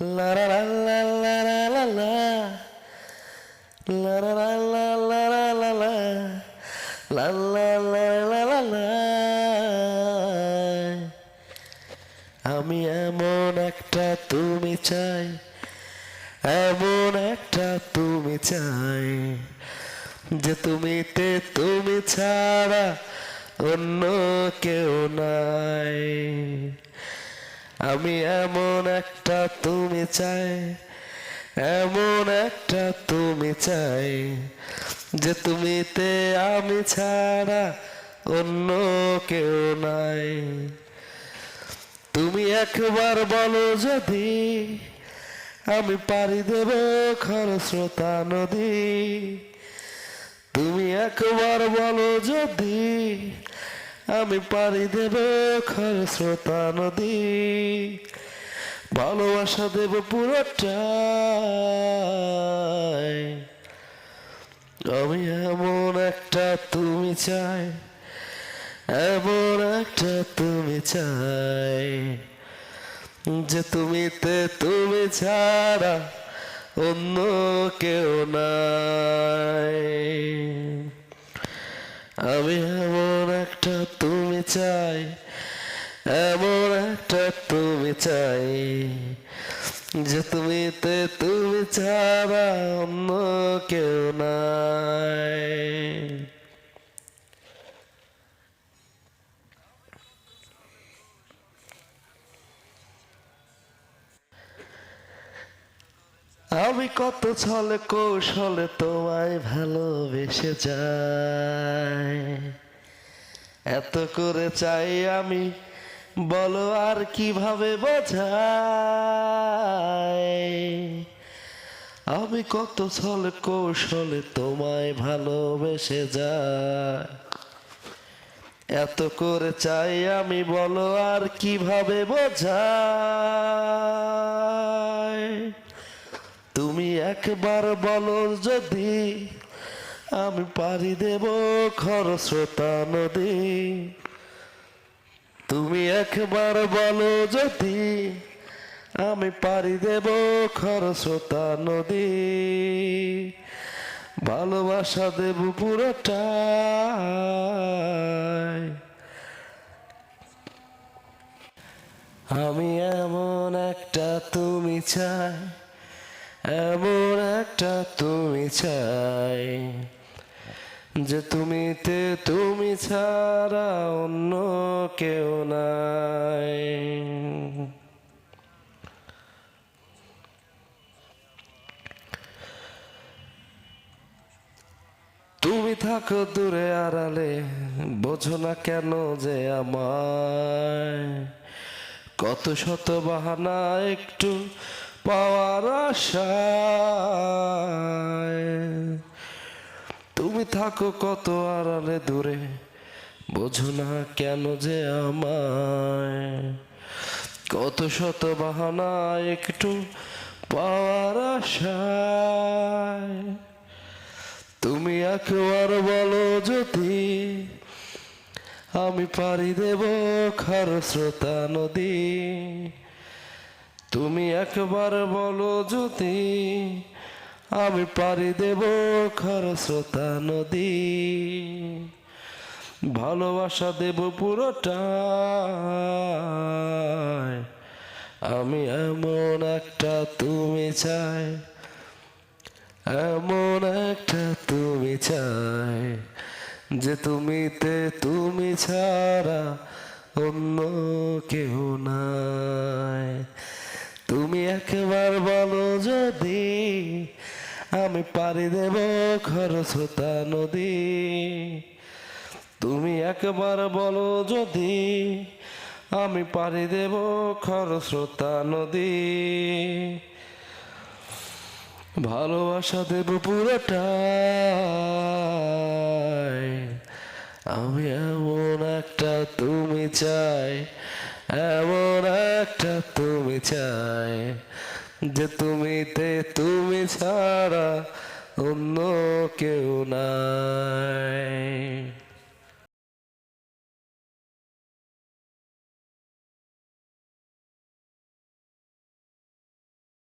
La la la la la la la la la la la la la la la la la la la la। আমি এমন একটা তুমি চাই, এমন একটা তুমি চাই, যে তুমিতে তুমি ছাড়া অন্য কেউ নাই। আমি এমন একটা তুমি চাই, এমন একটা তুমি চাই, যে তুমিতে আমি ছাড়া অন্য কেউ নাই। তুমি একবার বলো যদি আমি পাড়ি দেব খরস্রোতা নদী। তুমি একবার বলো যদি আমি পাড়ি দেব খরস্রোতা নদী। ভালোবাসা দেব পুরোটাই। আমি এমন একটা তুমি চাই, এমন একটা তুমি চাই, যে তুমিতে তুমি ছাড়া অন্য কেউ নাই। আমি এমন একটা তুমি চাই, এমন একটা তুমি চাই, যে তুমিতে তুমি ছাড়া অন্য কেউ নাই। আমি কত ছলে কৌশলে তোমায় ভালোবেসে যাই, এত করে চাই আমি, বলো আর কিভাবে বোঝাই। আমি কত ছলে কৌশলে তোমায় ভালোবেসে যাই, এত করে চাই আমি, বলো আর কিভাবে বোঝাই। তুমি একবার বলো যদি আমি পাড়ি দেব খরস্রোতা নদী। তুমি একবার বলো যদি আমি পাড়ি দেব খরস্রোতা নদী। ভালোবাসা দেব পুরোটাই। আমি এমন একটা তুমি চাই, এমন একটা তুমি চাই, যে তুমিতে তুমি ছাড়া অন্য কেউ নাই। তুমি থাকো দূরে আড়ালে, বোঝো না কেন যে আমায়, কত শত বাহানা একটু পাওয়ার আশায়। তুমি থাকো কত আড়ালে দূরে, বোঝো না কেন যে আমায়, কত শত বাহানা একটু পাওয়ার আশায়। তুমি একবার বলো যদি আমি পাড়ি দেব খরস্রোতা নদী। তুমি একবার বলো যদি আমি পাড়ি দেব খরস্রোতা নদী। ভালোবাসা দেব পুরোটাই। আমি এমন একটা তুমি চাই, এমন একটা তুমি চাই, যে তুমিতে তুমি ছাড়া অন্য কেউ নাই। তুমি একবার বলো যদি আমি পাড়ি দেব খরস্রোতা নদী। তুমি একবার বলো যদি আমি পাড়ি দেব খরস্রোতা নদী। ভালোবাসা দেব পুরোটাই। আমি এমন একটা তুমি চাই, এমন একটা তুমি চাই, যে তুমিতে তুমি ছাড়া অন্য কেউ নাই।